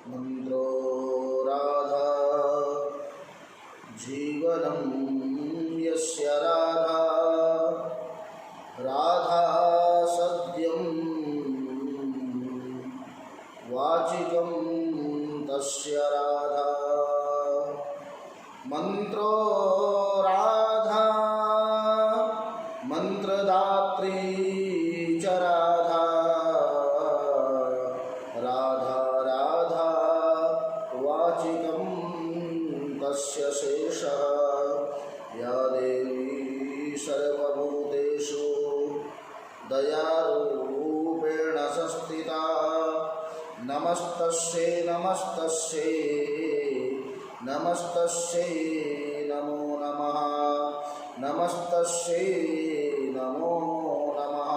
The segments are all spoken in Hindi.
मंत्रो राधा जीवनं यस्य राधा राधा सद्यं वाचिकं तस्य राधा मंत्रो राधा मंत्रदात्री च राधा राधा राधा वाचिकं तस्य शेषः या देवी सर्वभूतेषु दयारूपेण संस्थिता नमस्तस्यै नमस्तस्यै नमस्तस्यै नमो नमः नमस्तस्यै नमो नमः।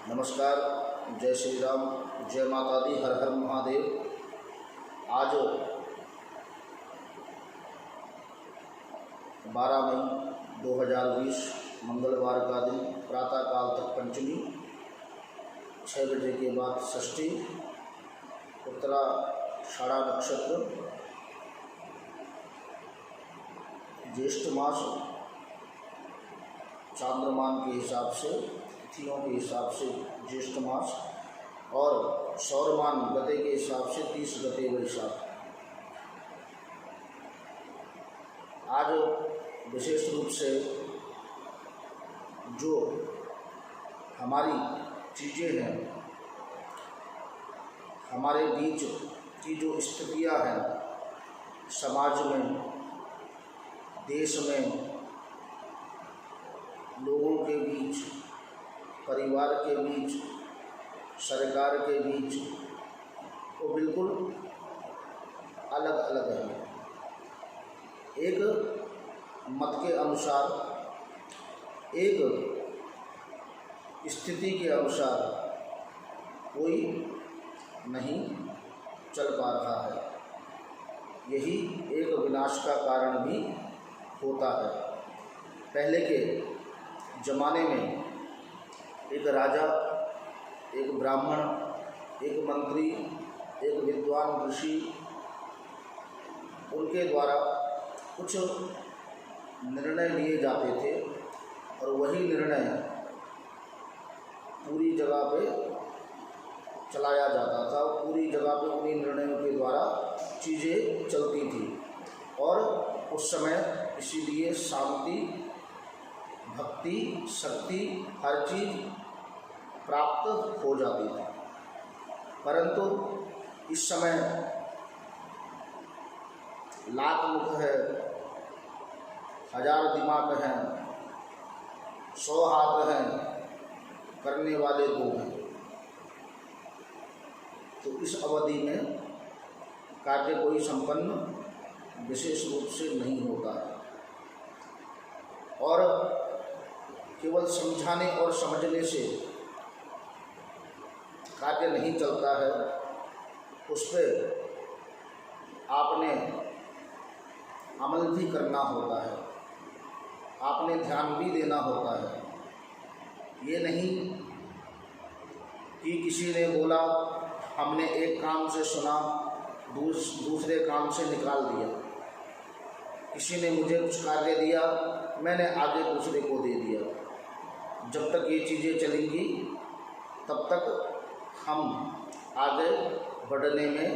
नमस्कार, जय श्री राम, जय माता दी, हर हर महादेव। आज 12 मई 2020 मंगलवार का दिन, प्रातःकाल तक पंचमी, 6 बजे के बाद षष्ठी, उत्तराषाढ़ा नक्षत्र, ज्येष्ठ मास चांद्रमान के हिसाब से, तिथियों के हिसाब से ज्येष्ठ मास और सौरमान गते के हिसाब से 30 गते वैशाख। आज विशेष रूप से जो हमारी चीज़ें हैं, हमारे बीच की जो स्थितियां हैं, समाज में, देश में, लोगों के बीच, परिवार के बीच, सरकार के बीच, वो बिल्कुल अलग अलग है। एक मत के अनुसार, एक स्थिति के अनुसार कोई नहीं चल पा रहा है। यही एक विनाश का कारण भी होता है। पहले के ज़माने में एक राजा, एक ब्राह्मण, एक मंत्री, एक विद्वान ऋषि, उनके द्वारा कुछ निर्णय लिए जाते थे और वही निर्णय पूरी जगह पे चलाया जाता था। पूरी जगह पे उन्हीं निर्णयों के द्वारा चीज़ें चलती थी और उस समय इसीलिए शांति, भक्ति, शक्ति, हर चीज़ प्राप्त हो जाती थी। परंतु इस समय लाख मुख है, 1000 दिमाग हैं, 100 हाथ हैं, करने वाले 2 हैं। तो इस अवधि में कार्य कोई संपन्न विशेष रूप से नहीं होता है और केवल समझाने और समझने से कार्य नहीं चलता है। उस पर आपने अमल भी करना होता है, आपने ध्यान भी देना होता है। ये नहीं कि किसी ने बोला, हमने एक काम से सुना, दूसरे काम से निकाल दिया। किसी ने मुझे कुछ कार्य दिया, मैंने आगे दूसरे को दे दिया। जब तक ये चीज़ें चलेंगी तब तक हम आगे बढ़ने में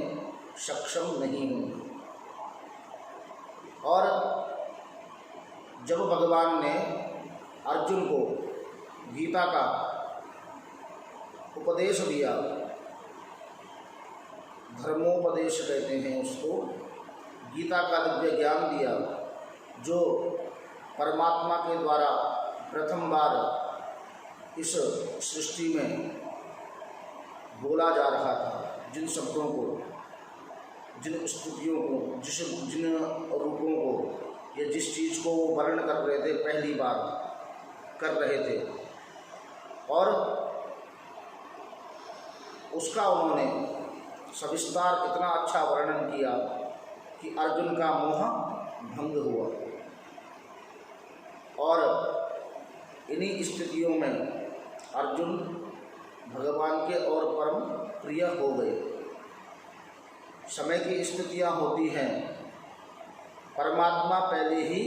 सक्षम नहीं होंगे। और जब भगवान ने अर्जुन को गीता का उपदेश दिया, धर्मोपदेश कहते हैं उसको, गीता का दिव्य ज्ञान दिया, जो परमात्मा के द्वारा प्रथम बार इस सृष्टि में बोला जा रहा था। जिन शब्दों को, जिन स्तुतियों को, जिन रूपों को, या जिस चीज़ को वो वर्ण कर रहे थे, पहली बार कर रहे थे, और उसका उन्होंने सविस्तार इतना अच्छा वर्णन किया कि अर्जुन का मोह भंग हुआ। और इन्हीं स्थितियों में अर्जुन भगवान के और परम प्रिय हो गए। समय की स्थितियाँ होती हैं, परमात्मा पहले ही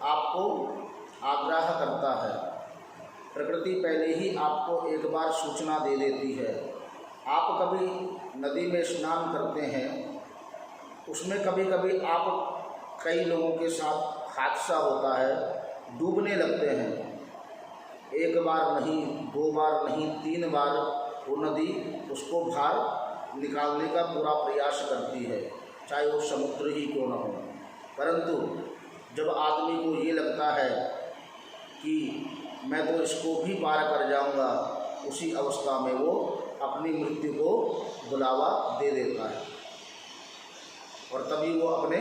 आपको आग्रह करता है, प्रकृति पहले ही आपको एक बार सूचना दे देती है। आप कभी नदी में स्नान करते हैं, उसमें कभी कभी आप कई लोगों के साथ हादसा होता है, डूबने लगते हैं। एक बार नहीं, 2 बार नहीं, 3 बार वो नदी उसको बाहर निकालने का पूरा प्रयास करती है, चाहे वो समुद्र ही क्यों न हो। परंतु जब आदमी को ये लगता है कि मैं तो इसको भी पार कर जाऊंगा, उसी अवस्था में वो अपनी मृत्यु को बुलावा दे देता है और तभी वो अपने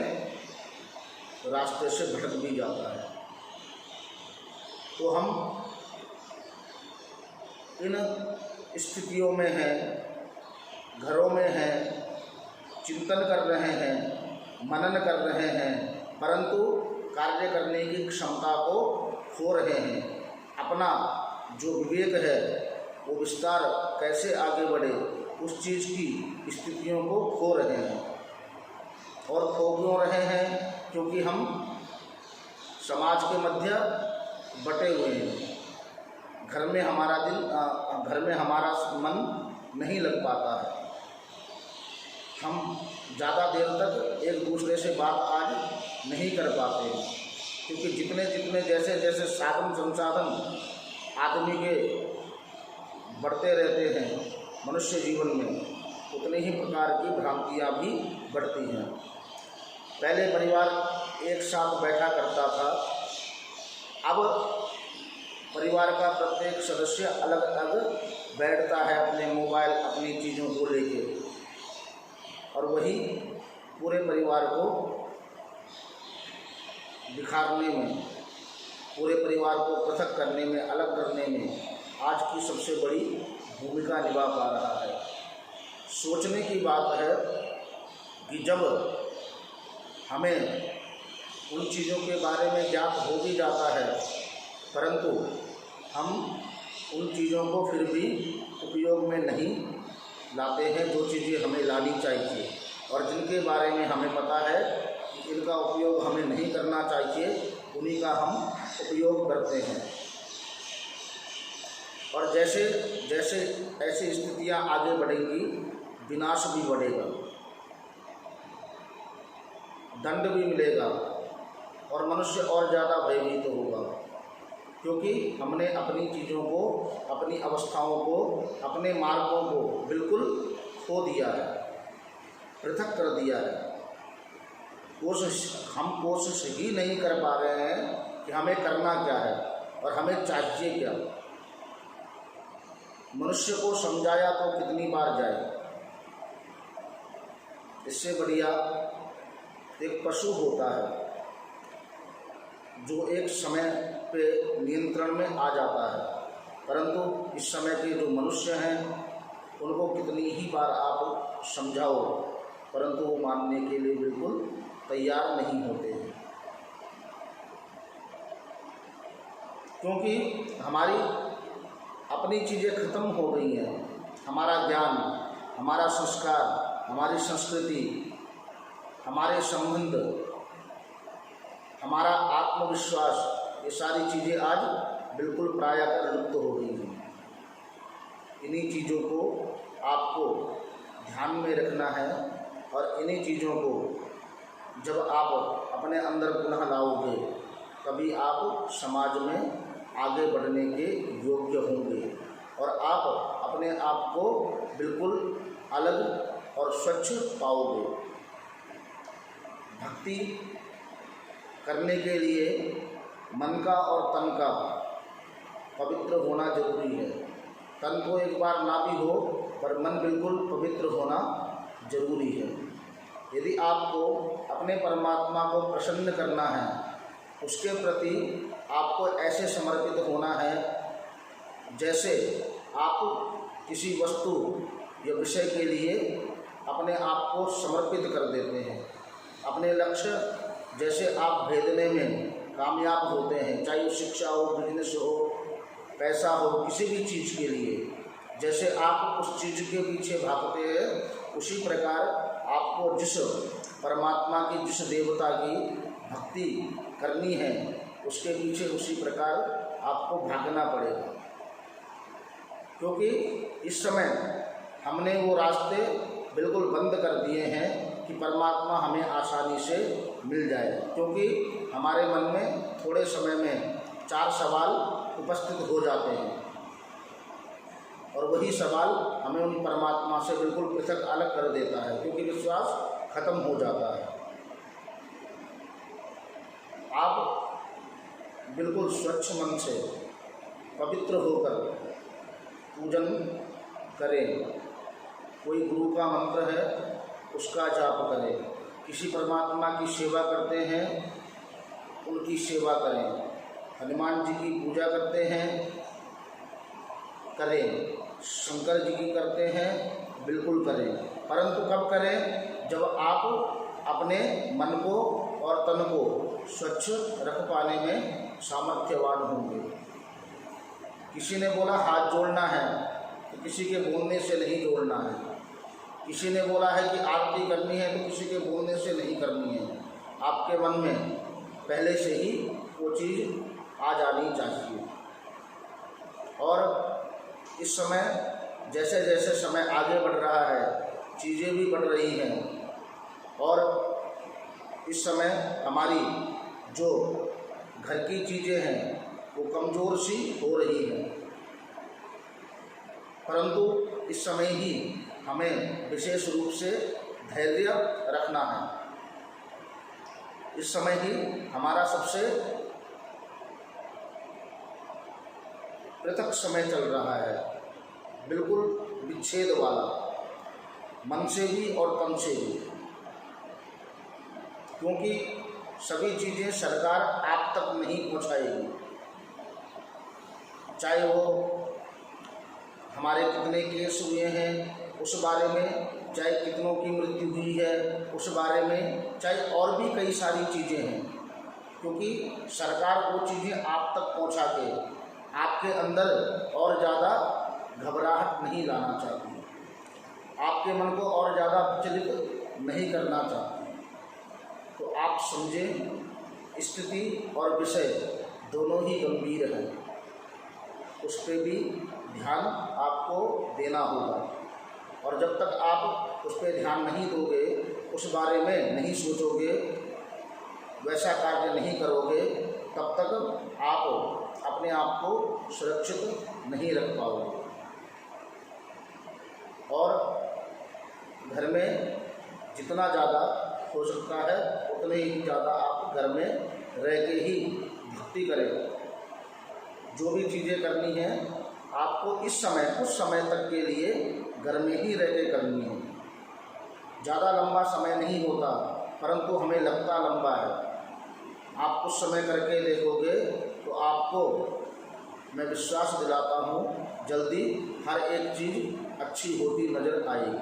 रास्ते से भटक भी जाता है। तो हम इन स्थितियों में हैं, घरों में हैं, चिंतन कर रहे हैं, मनन कर रहे हैं, परंतु कार्य करने की क्षमता को खो रहे हैं। अपना जो विवेक है वो विस्तार कैसे आगे बढ़े, उस चीज़ की स्थितियों को खो रहे हैं। और खो क्यों रहे हैं? क्योंकि हम समाज के मध्य बटे हुए हैं। घर में हमारा मन नहीं लग पाता है। हम ज़्यादा देर तक एक दूसरे से बात आज नहीं कर पाते हैं, क्योंकि जितने जैसे जैसे साधन संसाधन आदमी के बढ़ते रहते हैं मनुष्य जीवन में, उतने ही प्रकार की भ्रांतियाँ भी बढ़ती हैं। पहले परिवार एक साथ बैठा करता था, अब परिवार का प्रत्येक सदस्य अलग अलग बैठता है अपने मोबाइल, अपनी चीज़ों को लेके, और वही पूरे परिवार को बिखारने में, पूरे परिवार को पृथक करने में, अलग करने में आज की सबसे बड़ी भूमिका निभा पा रहा है। सोचने की बात है कि जब हमें उन चीज़ों के बारे में ज्ञात हो भी जाता है, परंतु हम उन चीज़ों को फिर भी उपयोग में नहीं लाते हैं जो चीज़ें हमें लानी चाहिए, और जिनके बारे में हमें पता है कि इनका उपयोग हमें नहीं करना चाहिए, उन्हीं का हम उपयोग करते हैं। और जैसे जैसे ऐसी स्थितियां आगे बढ़ेंगी, विनाश भी बढ़ेगा, दंड भी मिलेगा और मनुष्य और ज़्यादा भयभीत होगा, क्योंकि हमने अपनी चीज़ों को, अपनी अवस्थाओं को, अपने मार्गों को बिल्कुल खो दिया है, पृथक कर दिया है। हम कोशिश ही नहीं कर पा रहे हैं कि हमें करना क्या है और हमें चाहिए क्या। मनुष्य को समझाया तो कितनी बार जाए। इससे बढ़िया एक पशु होता है जो एक समय पे नियंत्रण में आ जाता है, परंतु इस समय के जो मनुष्य हैं उनको कितनी ही बार आप समझाओ, परंतु वो मानने के लिए बिल्कुल तैयार नहीं होते हैं। क्योंकि हमारी अपनी चीज़ें खत्म हो गई हैं। हमारा ज्ञान, हमारा संस्कार, हमारी संस्कृति, हमारे संबंध, हमारा आत्मविश्वास, ये सारी चीज़ें आज बिल्कुल प्रायः लुप्त हो गई हैं। इन्हीं चीज़ों को आपको ध्यान में रखना है और इन्हीं चीज़ों को जब आप अपने अंदर पुनः लाओगे, तभी आप समाज में आगे बढ़ने के योग्य होंगे और आप अपने आप को बिल्कुल अलग और स्वच्छ पाओगे। भक्ति करने के लिए मन का और तन का पवित्र होना जरूरी है। तन को एक बार ना भी हो, पर मन बिल्कुल पवित्र होना जरूरी है। यदि आपको अपने परमात्मा को प्रसन्न करना है, उसके प्रति आपको ऐसे समर्पित होना है जैसे आप किसी वस्तु या विषय के लिए अपने आप को समर्पित कर देते हैं। अपने लक्ष्य जैसे आप भेदने में कामयाब होते हैं, चाहे वो शिक्षा हो, बिजनेस हो, पैसा हो, किसी भी चीज़ के लिए जैसे आप उस चीज़ के पीछे भागते हैं, उसी प्रकार आपको जिस परमात्मा की, जिस देवता की भक्ति करनी है, उसके पीछे उसी प्रकार आपको भागना पड़ेगा। क्योंकि इस समय हमने वो रास्ते बिल्कुल बंद कर दिए हैं कि परमात्मा हमें आसानी से मिल जाए। क्योंकि हमारे मन में थोड़े समय में 4 सवाल उपस्थित हो जाते हैं और वही सवाल हमें उन परमात्मा से बिल्कुल पृथक अलग कर देता है, क्योंकि विश्वास खत्म हो जाता है। आप बिल्कुल स्वच्छ मन से पवित्र होकर पूजन करें। कोई गुरु का मंत्र है उसका जाप करें। किसी परमात्मा की सेवा करते हैं, उनकी सेवा करें। हनुमान जी की पूजा करते हैं, करें। शंकर जी की करते हैं, बिल्कुल करें। परंतु कब करें? जब आप अपने मन को और तन को स्वच्छ रख पाने में सामर्थ्यवान होंगे। किसी ने बोला हाथ जोड़ना है, तो किसी के बोलने से नहीं जोड़ना है। किसी ने बोला है कि आरती करनी है, तो किसी के बोलने से नहीं करनी है। आपके मन में पहले से ही वो चीज़ आ जानी चाहिए। और इस समय जैसे जैसे समय आगे बढ़ रहा है, चीज़ें भी बढ़ रही हैं और इस समय हमारी जो घर की चीज़ें हैं वो कमज़ोर सी हो रही हैं। परंतु इस समय ही हमें विशेष रूप से धैर्य रखना है। इस समय ही हमारा सबसे पृथक समय चल रहा है, बिल्कुल विच्छेद वाला, मन से भी और तन से भी। क्योंकि सभी चीज़ें सरकार आप तक नहीं पहुंचाएगी। चाहे वो हमारे कितने केस हुए हैं उस बारे में, चाहे कितनों की मृत्यु हुई है उस बारे में, चाहे और भी कई सारी चीज़ें हैं। क्योंकि सरकार वो चीज़ें आप तक पहुंचा के आपके अंदर और ज़्यादा घबराहट नहीं लाना चाहती, आपके मन को और ज़्यादा विचलित नहीं करना चाहती। तो आप समझें, स्थिति और विषय दोनों ही गंभीर हैं, उस पर भी ध्यान आपको देना होगा। और जब तक आप उस पर ध्यान नहीं दोगे, उस बारे में नहीं सोचोगे, वैसा कार्य नहीं करोगे, तब तक आप अपने आप को सुरक्षित नहीं रख पाओगे। और घर में जितना ज़्यादा हो सकता है उतने ही ज़्यादा आप घर में रह के ही भक्ति करें। जो भी चीज़ें करनी हैं आपको इस समय, कुछ समय तक के लिए घर में ही रह के करनी है। ज़्यादा लंबा समय नहीं होता, परंतु हमें लगता लंबा है। आप कुछ समय करके देखोगे तो आपको मैं विश्वास दिलाता हूँ, जल्दी हर एक चीज़ अच्छी होती नज़र आएगी।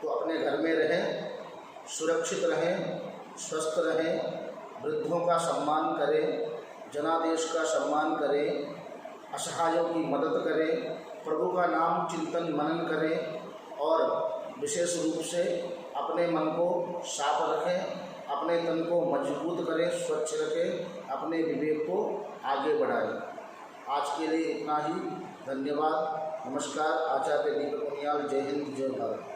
तो अपने घर में रहें, सुरक्षित रहें, स्वस्थ रहें, वृद्धों का सम्मान करें, जनादेश का सम्मान करें, असहायों की मदद करें, प्रभु का नाम चिंतन मनन करें और विशेष रूप से अपने मन को साफ रखें, अपने तन को मजबूत करें, स्वच्छ रखें, अपने विवेक को आगे बढ़ाएं। आज के लिए इतना ही। धन्यवाद। नमस्कार। आचार्य दीपक उनियाल। जय हिंद, जय भारत।